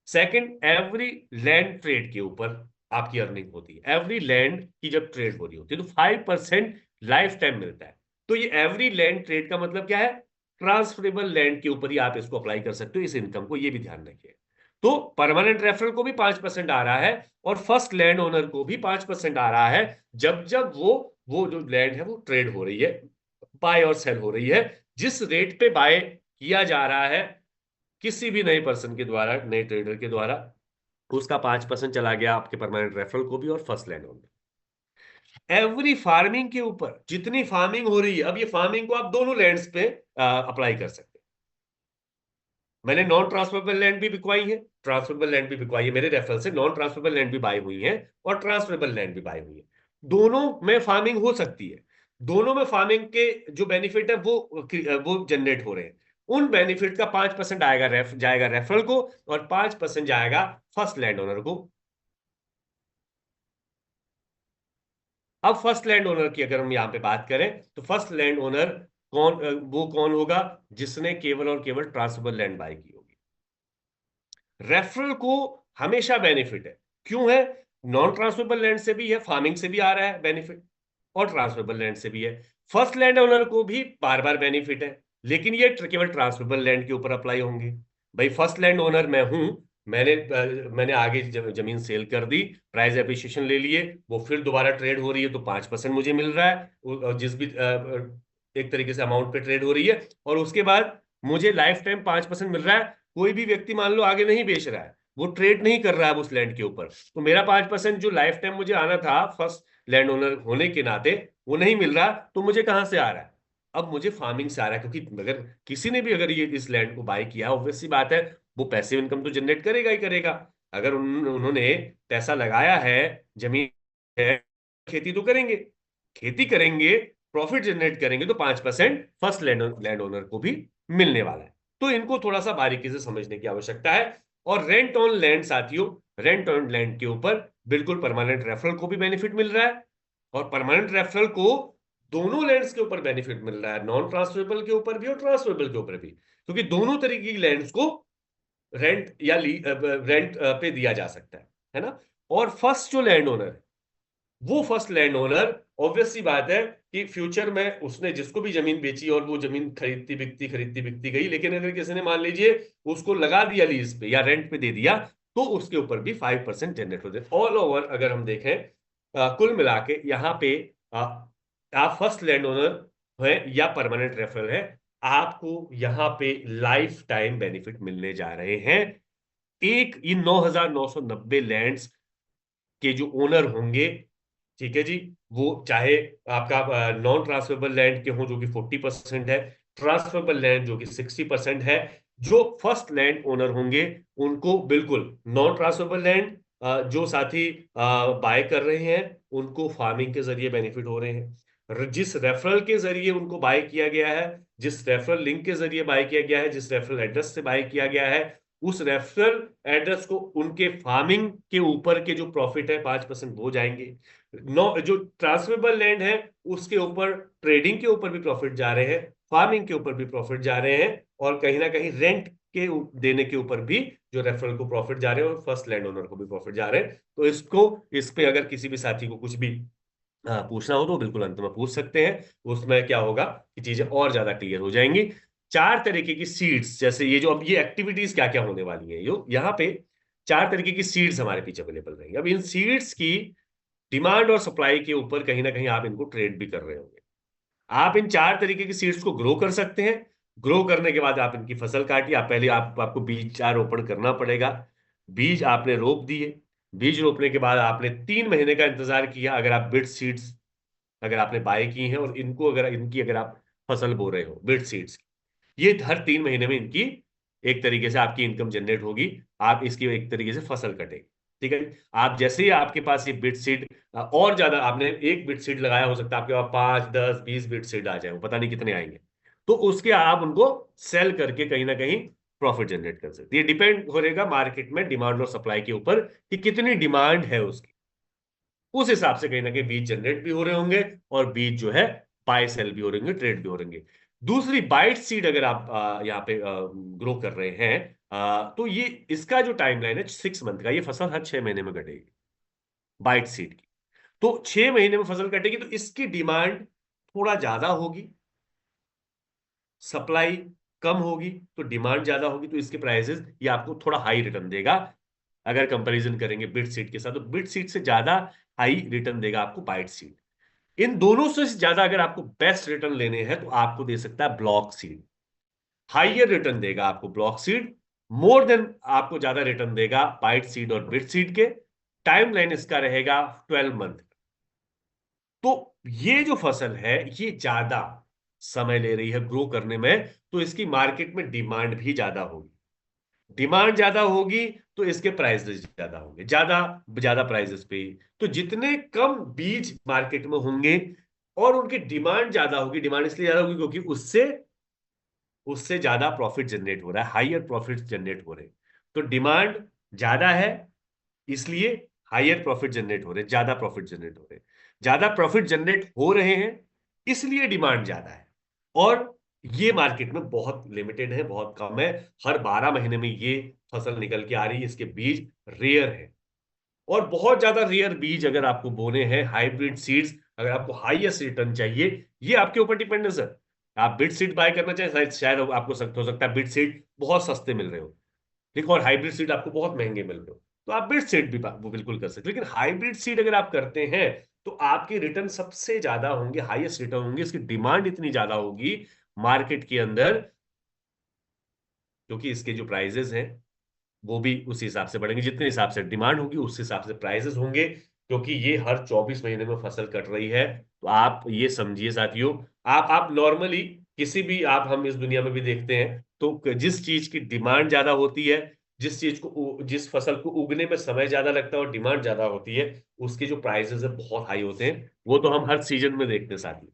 सेकंड, एवरी लैंड ट्रेड के ऊपर आपकी अर्निंग होती है। एवरी लैंड की जब ट्रेड हो रही होती है तो 5% लाइफ टाइम मिलता है। तो ये एवरी लैंड ट्रेड का मतलब क्या है? ट्रांसफरेबल लैंड के ऊपर ही आप इसको अप्लाई कर सकते हो इस इनकम को, ये भी ध्यान रखिए। तो परमानेंट रेफरल को भी 5% आ रहा है और फर्स्ट लैंड ओनर को भी 5% आ रहा है, जब जब वो जो लैंड है वो ट्रेड हो रही है, बाय और सेल हो रही है। जिस रेट पे बाय किया जा रहा है किसी भी नए पर्सन के द्वारा, नए ट्रेडर के द्वारा, उसका 5% चला गया आपके परमानेंट रेफरल को भी और first land owner. Every farming के ऊपर जितनी फार्मिंग हो रही है, अब ये फार्मिंग को आप दोनों लैंड्स पे अप्लाई कर सकते हैं। मैंने नॉन ट्रांसफरेबल लैंड भी बिकवाई है, ट्रांसफरेबल लैंड भी बिकवाई है। मेरे रेफरल से नॉन ट्रांसफरेबल लैंड भी बाय हुई है और ट्रांसफरेबल लैंड भी बाय हुई है। दोनों में फार्मिंग हो सकती है। दोनों में फार्मिंग के जो बेनिफिट है वो जनरेट हो रहे हैं। उन बेनिफिट का 5% आएगा जाएगा रेफरल को और 5% जाएगा फर्स्ट लैंड ओनर को। अब फर्स्ट लैंड ओनर की अगर हम यहां पे बात करें, तो फर्स्ट लैंड ओनर वो कौन होगा? जिसने केवल और केवल ट्रांसफरेबल लैंड बाय की होगी। रेफरल को हमेशा बेनिफिट है। क्यों है? नॉन ट्रांसफरेबल लैंड से भी है, फार्मिंग से भी आ रहा है बेनिफिट, और ट्रांसफरेबल लैंड से भी है। फर्स्ट लैंड ओनर को भी बार बार बेनिफिट है, लेकिन ये केवल ट्रांसफरेबल लैंड के ऊपर अप्लाई होंगे। भाई फर्स्ट लैंड ओनर मैं हूं, मैंने आगे जमीन सेल कर दी, प्राइस एप्रिशिएशन ले लिए, वो फिर दोबारा ट्रेड हो रही है तो 5% मुझे मिल रहा है, और जिस भी एक तरीके से अमाउंट पे ट्रेड हो रही है, और उसके बाद मुझे लाइफ टाइम 5% मिल रहा है। कोई भी व्यक्ति मान लो आगे नहीं बेच रहा है, वो ट्रेड नहीं कर रहा है उस लैंड के ऊपर, तो मेरा 5% जो लाइफ टाइम मुझे आना था फर्स्ट लैंड ओनर होने के नाते, वो नहीं मिल रहा। तो मुझे कहां से आ रहा है? अब मुझे फार्मिंग से आ रहा है, क्योंकि अगर किसी ने भी अगर ये इस लैंड को बाय किया, ऑब्वियस सी बात है वो पैसिव इनकम तो जनरेट करेगा ही करेगा। अगर उन्होंने पैसा लगाया है, जमीन है, खेती तो करेंगे, खेती करेंगे, प्रॉफिट जनरेट करेंगे, तो 5% फर्स्ट लैंड ओनर को भी मिलने वाला है। तो इनको थोड़ा सा बारीकी से समझने की आवश्यकता है। और रेंट ऑन लैंड साथियों, रेंट ऑन लैंड के ऊपर बिल्कुल परमानेंट रेफरल को भी बेनिफिट मिल रहा है, और परमानेंट रेफरल को दोनों लैंड्स के ऊपर बेनिफिट मिल रहा है, नॉन ट्रांसफरेबल के ऊपर भी और ट्रांसफरेबल के ऊपर भी, क्योंकि दोनों तरीके की लैंड्स को रेंट या रेंट पे दिया जा सकता है ना। और फर्स्ट जो लैंड ओनर है, वो फर्स्ट लैंड ओनर, ऑब्वियस सी बात है कि फ्यूचर में उसने जिसको भी जमीन बेची और वो जमीन खरीदती बिकती गई, लेकिन अगर किसी ने मान लीजिए उसको लगा दिया लीज पे या रेंट पे दे दिया, तो उसके ऊपर भी 5% जनरेट होते हैं। ऑल ओवर अगर हम देखें, कुल मिला के यहाँ पे आप फर्स्ट लैंड ओनर है या परमानेंट रेफरल है, आपको यहाँ पे लाइफ टाइम बेनिफिट मिलने जा रहे हैं। एक इन 9,990 लैंड्स के जो ओनर होंगे, ठीक है जी, वो चाहे आपका नॉन ट्रांसफरेबल लैंड के हो जो कि 40% है, ट्रांसफरेबल लैंड जो कि 60% है, जो फर्स्ट लैंड ओनर होंगे उनको बिल्कुल नॉन ट्रांसफरेबल लैंड जो साथी बाय कर रहे हैं उनको फार्मिंग के जरिए बेनिफिट हो रहे हैं। जिस रेफरल के जरिए उनको बाय किया गया है, जिस रेफरल लिंक के जरिए बाय किया गया है, जिस रेफरल एड्रेस से बाय किया गया है, उस रेफरल एड्रेस को उनके फार्मिंग के ऊपर के जो प्रॉफिट है 5% वो जाएंगे। जो ट्रांसफरेबल लैंड है उसके ऊपर ट्रेडिंग के ऊपर भी प्रॉफिट जा रहे हैं, फार्मिंग के ऊपर भी प्रॉफिट जा रहे हैं, और कहीं ना कहीं रेंट के देने के ऊपर भी जो रेफरल को प्रॉफिट जा रहे हैं और फर्स्ट लैंड ओनर को भी प्रॉफिट जा रहे हैं। तो इस पे अगर किसी भी साथी को कुछ भी पूछना हो तो बिल्कुल अंत में पूछ सकते हैं। उसमें क्या होगा कि चीजें और ज्यादा क्लियर हो जाएंगी। चार तरीके की सीड्स, जैसे ये जो अब ये एक्टिविटीज क्या क्या होने वाली है, यो यहाँ पे चार तरीके की सीड्स हमारे पीछे अवेलेबल रहेंगे। अब इन सीड्स की डिमांड और सप्लाई के ऊपर कहीं ना कहीं आप इनको ट्रेड भी कर रहे होंगे। आप इन चार तरीके की सीड्स को ग्रो कर सकते हैं। ग्रो करने के बाद आप इनकी फसल काटिए। आप पहले आपको बीज रोपण करना पड़ेगा। बीज आपने रोप दिए, बीज रोपने के बाद आपने 3 महीने का इंतजार किया, अगर आप बिट सीड्स अगर आपने बाय की हैं और इनको अगर इनकी अगर आप फसल बो रहे हो बिट सीड्स, ये हर 3 महीने में इनकी एक तरीके से आपकी इनकम जनरेट होगी। आप इसकी एक तरीके से फसल कटेगी, ठीक है। आप जैसे ही आपके पास ये बिट सीड और ज्यादा, आपने एक बिट सीड लगाया, हो सकता है आपके पास 5 10 20 बिट सीड आ जाए, वो पता नहीं कितने आएंगे, तो उसके आप उनको सेल करके कहीं ना कहीं प्रॉफिट जनरेट कर सकती है। डिपेंड करेगा मार्केट में डिमांड और सप्लाई के ऊपर कि कितनी डिमांड है उसकी, उस हिसाब से कहीं ना कहीं बीज जनरेट भी हो रहे होंगे और बीज जो है बाय सेल भी हो रहे होंगे, ट्रेड भी हो रहेंगे। दूसरी बाइट सीड अगर आप यहाँ पे ग्रो कर रहे हैं, तो ये इसका जो टाइमलाइन है 6 मंथ का, ये फसल हर 6 महीने में घटेगी बाइट सीड की। तो 6 महीने में फसल कटेगी तो इसकी डिमांड थोड़ा ज्यादा होगी, सप्लाई कम होगी तो डिमांड ज्यादा होगी, तो इसके प्राइसेस ये आपको थोड़ा हाई रिटर्न देगा। अगर कंपैरिजन करेंगे बिट सीड के साथ, तो बिट सीड से ज्यादा हाई रिटर्न देगा आपको बाइट सीड। इन दोनों से ज्यादा अगर आपको बेस्ट रिटर्न लेने हैं तो आपको दे सकता है ब्लॉक सीड। हाइयर रिटर्न देगा आपको ब्लॉक सीड, मोर देन आपको ज्यादा रिटर्न देगा बाइट सीड और बिट सीड के। टाइम लाइन इसका रहेगा 12 मंथ। तो ये जो फसल है ये ज्यादा समय ले रही है ग्रो करने में, तो इसकी मार्केट में डिमांड भी ज्यादा होगी। डिमांड ज्यादा होगी तो इसके प्राइसेस ज्यादा होंगे, ज्यादा ज्यादा प्राइसेस पे ही। तो जितने कम बीज मार्केट में होंगे और उनकी डिमांड ज्यादा होगी, डिमांड इसलिए ज्यादा होगी क्योंकि उससे उससे ज्यादा प्रॉफिट जनरेट हो रहा है, हाइयर प्रॉफिट जनरेट हो रहे हैं। तो डिमांड ज्यादा है इसलिए हाइयर प्रॉफिट जनरेट हो रहे हैं, ज्यादा प्रॉफिट जनरेट हो रहे हैं। ज्यादा प्रॉफिट जनरेट हो रहे हैं इसलिए डिमांड ज्यादा है। और ये मार्केट में बहुत लिमिटेड है, बहुत कम है। हर 12 महीने में ये फसल निकल के आ रही है, इसके बीज रेयर है। और बहुत ज्यादा रेयर बीज अगर आपको बोने हैं, हाइब्रिड सीड्स, अगर आपको हाईएस्ट रिटर्न चाहिए, ये आपके ऊपर डिपेंड है सर। आप बिट सीड बाय करना चाहें, शायद आपको सख्त हो सकता है बिट सीड बहुत सस्ते मिल रहे हो, देखो, और हाइब्रिड सीड आपको बहुत महंगे मिल रहे हो, तो आप बिट सीड भी वो बिल्कुल कर सकते हो। लेकिन हाइब्रिड सीड अगर आप करते हैं तो आपके रिटर्न सबसे ज्यादा होंगे, हाईएस्ट रिटर्न होंगे, इसकी डिमांड इतनी ज्यादा होगी मार्केट के अंदर, क्योंकि इसके जो प्राइजेस हैं वो भी उसी हिसाब से बढ़ेंगे, जितने हिसाब से डिमांड होगी उस हिसाब से प्राइसेस होंगे। क्योंकि ये हर 24 महीने में फसल कट रही है। तो आप ये समझिए साथियों, आप नॉर्मली किसी भी, आप हम इस दुनिया में भी देखते हैं, तो जिस चीज की डिमांड ज्यादा होती है, जिस फसल को उगने में समय ज्यादा लगता है और डिमांड ज्यादा होती है, उसके जो प्राइसेस है बहुत हाई होते हैं। वो तो हम हर सीजन में देखते हैं साथियों।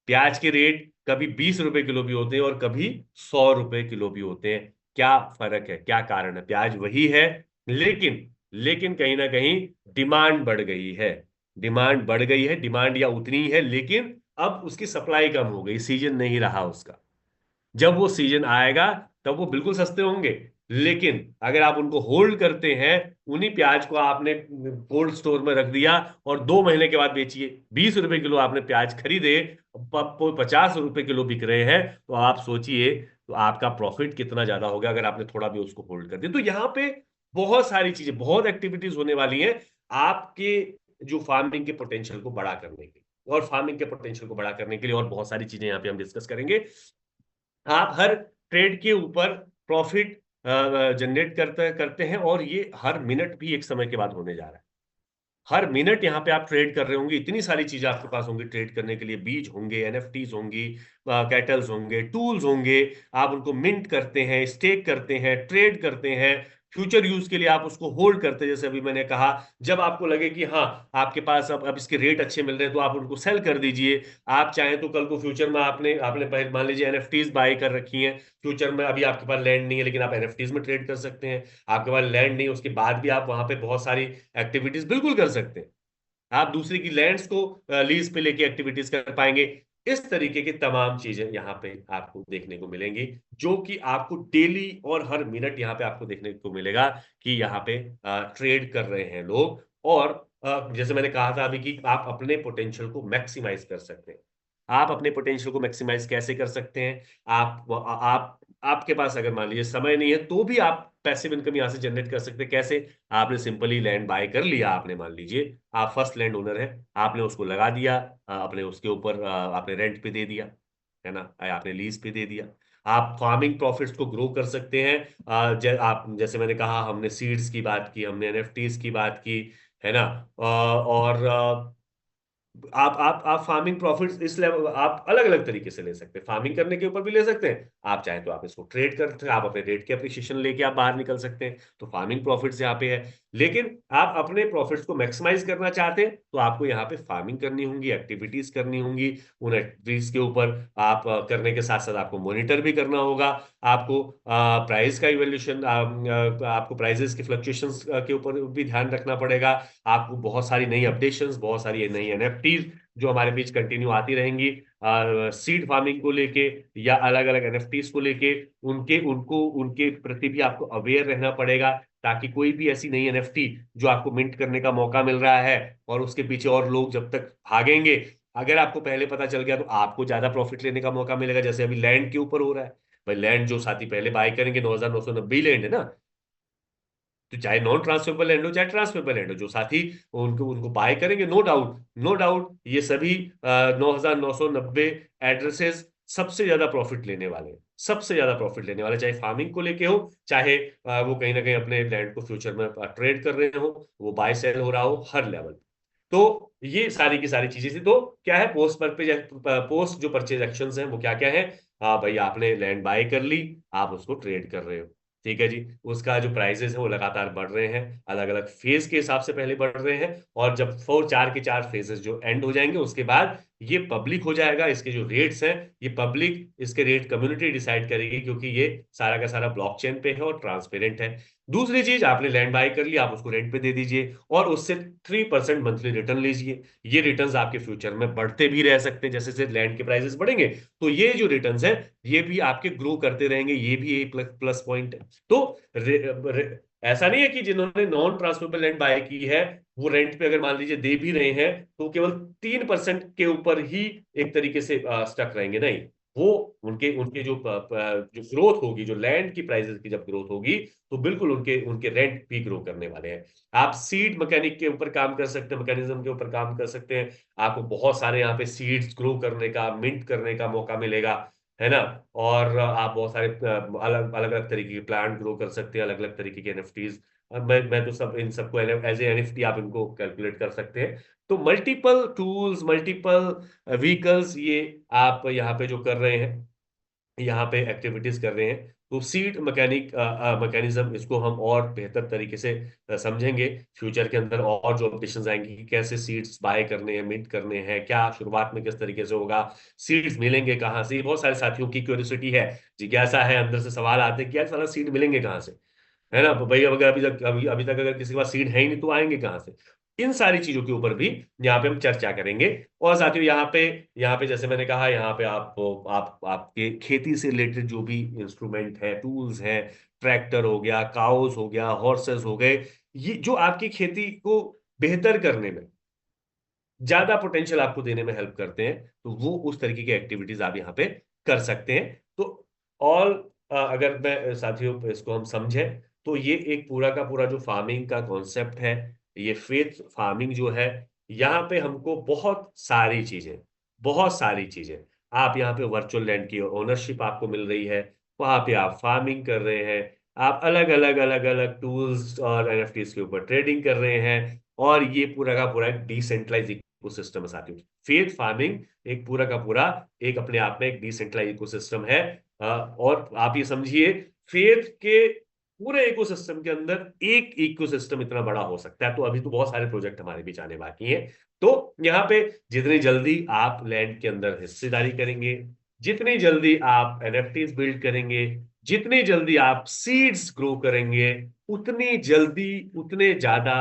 प्याज के रेट कभी 20 रुपए किलो भी होते हैं और कभी 100 रुपए किलो भी होते हैं। क्या फर्क है, क्या कारण है? प्याज वही है, लेकिन लेकिन कहीं ना कहीं डिमांड बढ़ गई है। डिमांड बढ़ गई है, डिमांड या उतनी ही है, लेकिन अब उसकी सप्लाई कम हो गई, सीजन नहीं रहा उसका। जब वो सीजन आएगा तब वो बिल्कुल सस्ते होंगे। लेकिन अगर आप उनको होल्ड करते हैं, उन्हीं प्याज को आपने कोल्ड स्टोर में रख दिया और 2 महीने के बाद बेचिए, 20 रुपए किलो आपने प्याज खरीदे, 50 रुपए किलो बिक रहे हैं, तो आप सोचिए तो आपका प्रॉफिट कितना ज्यादा होगा अगर आपने थोड़ा भी उसको होल्ड कर दिया। तो यहाँ पे बहुत सारी चीजें, बहुत एक्टिविटीज होने वाली हैं आपके जो फार्मिंग के पोटेंशियल को बड़ा करने के लिए, और फार्मिंग के पोटेंशियल को बड़ा करने के लिए और बहुत सारी चीजें यहाँ पे हम डिस्कस करेंगे। आप हर ट्रेड के ऊपर प्रॉफिट जनरेट करते करते हैं, और ये हर मिनट भी एक समय के बाद होने जा रहा है। हर मिनट यहाँ पे आप ट्रेड कर रहे होंगे, इतनी सारी चीजें आपके पास होंगी ट्रेड करने के लिए, बीज होंगे, एनएफटीज होंगी, कैटल्स होंगे, टूल्स होंगे। आप उनको मिंट करते हैं, स्टेक करते हैं, ट्रेड करते हैं, फ्यूचर यूज के लिए आप उसको होल्ड करते हैं। जैसे अभी मैंने कहा, जब आपको लगे कि हाँ आपके पास अब इसके रेट अच्छे मिल रहे हैं तो आप उनको सेल कर दीजिए। आप चाहें तो कल को फ्यूचर में आपने आपने पहले मान लीजिए एनएफटीज बाय कर रखी हैं, फ्यूचर में अभी आपके पास लैंड नहीं है लेकिन आप एनएफटीज में ट्रेड कर सकते हैं। आपके पास लैंड नहीं, उसके बाद भी आप वहां पे बहुत सारी एक्टिविटीज बिल्कुल कर सकते हैं। आप दूसरे की लैंड्स को लीज पे लेके एक्टिविटीज कर पाएंगे। इस तरीके की तमाम चीजें यहाँ पे आपको देखने को मिलेंगी, जो कि आपको डेली और हर मिनट यहाँ पे आपको देखने को मिलेगा कि यहाँ पे ट्रेड कर रहे हैं लोग। और जैसे मैंने कहा था अभी कि आप अपने पोटेंशियल को मैक्सिमाइज कर सकते हैं। आप अपने पोटेंशियल को मैक्सिमाइज कैसे कर सकते हैं? आप आपके पास अगर मान लीजिए समय नहीं है तो भी आप पैसिव इनकम यहां से जनरेट कर सकते हैं। कैसे? आपने सिंपली लैंड बाय कर लिया, आपने मान लीजिए आप फर्स्ट लैंड ओनर है, आपने उसको लगा दिया, अपने उसके ऊपर आपने रेंट पे दे दिया, है ना, आपने लीज पे दे दिया। आप फार्मिंग प्रॉफिट्स को ग्रो कर सकते हैं। आप जैसे मैंने कहा, हमने सीड्स की बात की, हमने एनएफटीज की बात की, है ना। और आप फार्मिंग प्रॉफिट्स इस लेवल आप अलग अलग तरीके से ले सकते हैं, फार्मिंग करने के ऊपर भी ले सकते हैं, आप चाहें तो आप इसको ट्रेड कर सकते हैं, आप अपने रेट के अप्रिसिएशन लेके आप बाहर निकल सकते हैं, तो फार्मिंग प्रॉफिट्स यहाँ पे है। लेकिन आप अपने प्रॉफिट्स को मैक्सिमाइज करना चाहते हैं तो आपको यहाँ पे फार्मिंग करनी होंगी, एक्टिविटीज करनी होंगी। उन एक्टिविटीज के ऊपर आप करने के साथ साथ आपको मॉनिटर भी करना होगा। आपको प्राइस का इवोल्यूशन, आपको प्राइजेस के फ्लक्चुएशंस के ऊपर भी ध्यान रखना पड़ेगा। आपको बहुत सारी नई अपडेशंस, बहुत सारी नई एनएफटीज जो हमारे बीच कंटिन्यू आती रहेंगी, सीड फार्मिंग को लेके या अलग अलग एनएफटीज को लेके, उनके प्रति भी आपको अवेयर रहना पड़ेगा, ताकि कोई भी ऐसी नई एनएफटी जो आपको मिंट करने का मौका मिल रहा है और उसके पीछे और लोग जब तक भागेंगे, अगर आपको पहले पता चल गया तो आपको ज्यादा प्रॉफिट लेने का मौका मिलेगा। जैसे अभी लैंड के ऊपर हो रहा है भाई, लैंड जो साथी पहले बाय करेंगे, 9,990 लैंड है ना, तो चाहे नॉन ट्रांसफरेबल लैंड हो चाहे ट्रांसफरेबल लैंड हो, जो साथी उनको उनको बाय करेंगे, नो डाउट, नो डाउट ये सभी 9,990 एड्रेसेस सबसे ज्यादा प्रॉफिट लेने वाले हैं, सबसे ज्यादा प्रॉफिट लेने वाले, चाहे फार्मिंग को लेके हो, चाहे वो कहीं ना कहीं अपने लैंड को फ्यूचर में ट्रेड कर रहे हो, वो बाय सेल हो रहा हो, हर लेवल। तो ये सारी की सारी चीजें थी। तो क्या है, पोस्ट जो परचेज एक्शंस हैं वो क्या क्या है। हाँ भाई, आपने लैंड बाय कर ली, आप उसको ट्रेड कर रहे हो, ठीक है जी। उसका जो प्राइसेस है वो लगातार बढ़ रहे हैं, अलग अलग फेज के हिसाब से पहले बढ़ रहे हैं, और जब चार के चार फेजेस जो एंड हो जाएंगे उसके बाद ये पब्लिक हो जाएगा। इसके जो रेट्स हैं, ये पब्लिक इसके रेट कम्युनिटी डिसाइड करेगी, क्योंकि ये सारा का सारा ब्लॉकचेन पे है और ट्रांसपेरेंट है। दूसरी चीज, आपने लैंड बाय कर लिया, आप उसको रेंट पे दे दीजिए और उससे 3% मंथली रिटर्न लीजिए। ये रिटर्न्स आपके फ्यूचर में बढ़ते भी रह सकते हैं, जैसे जैसे लैंड के प्राइसेस बढ़ेंगे, तो ये जो रिटर्न्स है ये भी आपके ग्रो करते रहेंगे, ये भी एक प्लस प्लस पॉइंट है। तो ऐसा नहीं है कि जिन्होंने नॉन ट्रांसफरेबल लैंड बाय की है वो रेंट पे अगर मान लीजिए दे भी रहे हैं तो केवल 3% के ऊपर ही एक तरीके से स्टक रहेंगे, नहीं। वो उनके उनके जो ग्रोथ होगी, जो लैंड की प्राइसेस की जब ग्रोथ होगी, तो बिल्कुल उनके उनके रेंट भी ग्रो करने वाले हैं। आप सीड मैकेनिक के ऊपर काम कर सकते हैं, मैकेनिज्म के ऊपर काम कर सकते हैं। आपको बहुत सारे यहाँ पे सीड्स ग्रो करने का, मिंट करने का मौका मिलेगा, है ना। और आप बहुत सारे अलग अलग अलग तरीके के प्लांट ग्रो कर सकते हैं, अलग अलग तरीके के एनएफटीज। मैं तो सब इन सबको एज ए एनएफटी आप इनको कैलकुलेट कर सकते हैं। तो मल्टीपल टूल्स, मल्टीपल व्हीकल्स, ये आप यहाँ पे जो कर रहे हैं, यहाँ पे एक्टिविटीज कर रहे हैं, तो सीड मैकेनिज्म इसको हम और बेहतर तरीके से समझेंगे फ्यूचर के अंदर, और जो अपडेशन आएंगी कि कैसे सीड्स बाय करने हैं, मिंट करने हैं, क्या शुरुआत में किस तरीके से होगा, सीड्स मिलेंगे कहाँ से। ये बहुत सारे साथियों की क्यूरियोसिटी है, जिज्ञासा है, अंदर से सवाल आते हैं कि यार साला सीड मिलेंगे कहाँ से, है ना। तो भाई अब अगर अभी तक अगर किसी के पास सीड है ही नहीं तो आएंगे कहाँ से। इन सारी चीजों के ऊपर भी यहाँ पे हम चर्चा करेंगे। और साथियों, यहाँ पे जैसे मैंने कहा, यहाँ पे आप आपके खेती से रिलेटेड जो भी इंस्ट्रूमेंट है, टूल्स हैं, ट्रैक्टर हो गया, काउस हो गया, हॉर्सेस हो गए, ये जो आपकी खेती को बेहतर करने में, ज्यादा पोटेंशियल आपको देने में हेल्प करते हैं, तो वो उस तरीके की एक्टिविटीज आप यहाँ पे कर सकते हैं। तो ऑल, अगर मैं साथियों इसको हम समझें, तो ये एक पूरा का पूरा जो फार्मिंग का कॉन्सेप्ट है, ये फेथ फार्मिंग जो है, यहाँ पे हमको बहुत सारी चीजें, आप यहाँ पे वर्चुअल लैंड की ओनरशिप आपको मिल रही है, वहां पे आप फार्मिंग कर रहे हैं, आप अलग अलग टूल्स और एनएफटीज के ऊपर ट्रेडिंग कर रहे हैं, और ये पूरा का पूरा एक डिसेंट्रलाइज इकोसिस्टम है साथियों। फेथ फार्मिंग एक पूरा का पूरा एक अपने आप में एक डिसेंट्रलाइज इकोसिस्टम है। और आप ये समझिए, फेथ के पूरे इकोसिस्टम के अंदर एक इकोसिस्टम इतना बड़ा हो सकता है। तो अभी तो बहुत सारे प्रोजेक्ट हमारे बीच आने बाकी हैं। तो यहाँ पे जितनी जल्दी आप लैंड के अंदर हिस्सेदारी करेंगे, जितनी जल्दी आप एनएफटीज बिल्ड करेंगे, जितनी जल्दी आप सीड्स ग्रो करेंगे, उतनी जल्दी, उतने ज्यादा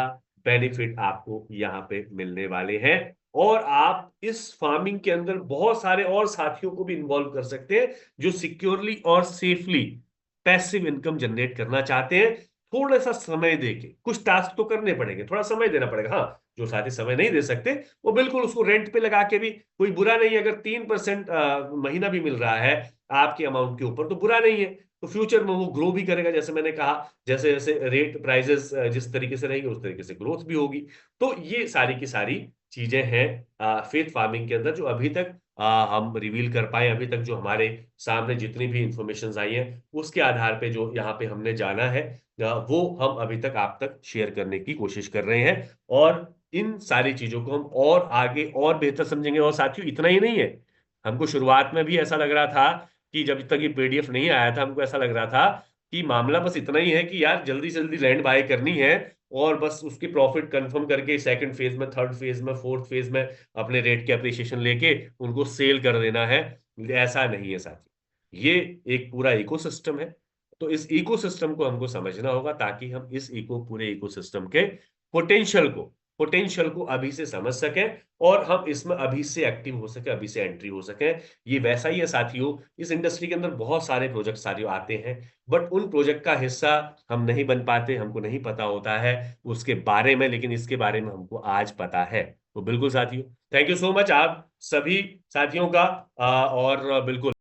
बेनिफिट आपको यहाँ पे मिलने वाले हैं। और आप इस फार्मिंग के अंदर बहुत सारे और साथियों को भी इन्वॉल्व कर सकते हैं, जो सिक्योरली और सेफली पैसिव इनकम जनरेट करना चाहते हैं। थोड़ा सा समय देके कुछ टास्क तो करने पड़ेंगे, थोड़ा समय देना पड़ेगा। हाँ, जो साथी समय नहीं दे सकते वो बिल्कुल उसको रेंट पे लगा के भी कोई बुरा नहीं है। अगर 3% महीना भी मिल रहा है आपके अमाउंट के ऊपर तो बुरा नहीं है। तो फ्यूचर में वो ग्रो भी करेगा, जैसे मैंने कहा, जैसे जैसे रेट प्राइजेस जिस तरीके से रहेंगे उस तरीके से ग्रोथ भी होगी। तो ये सारी की सारी चीजें हैं फेथ फार्मिंग के अंदर, जो अभी तक हम रिवील कर पाए, अभी तक जो हमारे सामने जितनी भी इंफॉर्मेशन आई है उसके आधार पे जो यहाँ पे हमने जाना है, वो हम अभी तक आप तक शेयर करने की कोशिश कर रहे हैं। और इन सारी चीजों को हम और आगे और बेहतर समझेंगे। और साथियों, इतना ही नहीं है, हमको शुरुआत में भी ऐसा लग रहा था कि जब तक ये पीडीएफ नहीं आया था हमको ऐसा लग रहा था कि मामला बस इतना ही है कि यार जल्दी से जल्दी लैंड बाय करनी है और बस उसकी प्रॉफिट कंफर्म करके सेकंड फेज में, थर्ड फेज में, फोर्थ फेज में अपने रेट के अप्रिसिएशन लेके उनको सेल कर देना है। ऐसा नहीं है साथी, ये एक पूरा इकोसिस्टम है। तो इस इकोसिस्टम को हमको समझना होगा ताकि हम इस पूरे इकोसिस्टम के पोटेंशियल को पोटेंशियल को अभी से समझ सकें और हम इसमें अभी से एक्टिव हो सके, अभी से एंट्री हो सके। ये वैसा ही है साथियों, इस इंडस्ट्री के अंदर बहुत सारे प्रोजेक्ट साथियों आते हैं, बट उन प्रोजेक्ट का हिस्सा हम नहीं बन पाते, हमको नहीं पता होता है उसके बारे में, लेकिन इसके बारे में हमको आज पता है। तो बिल्कुल साथियों, थैंक यू सो मच आप सभी साथियों का, और बिल्कुल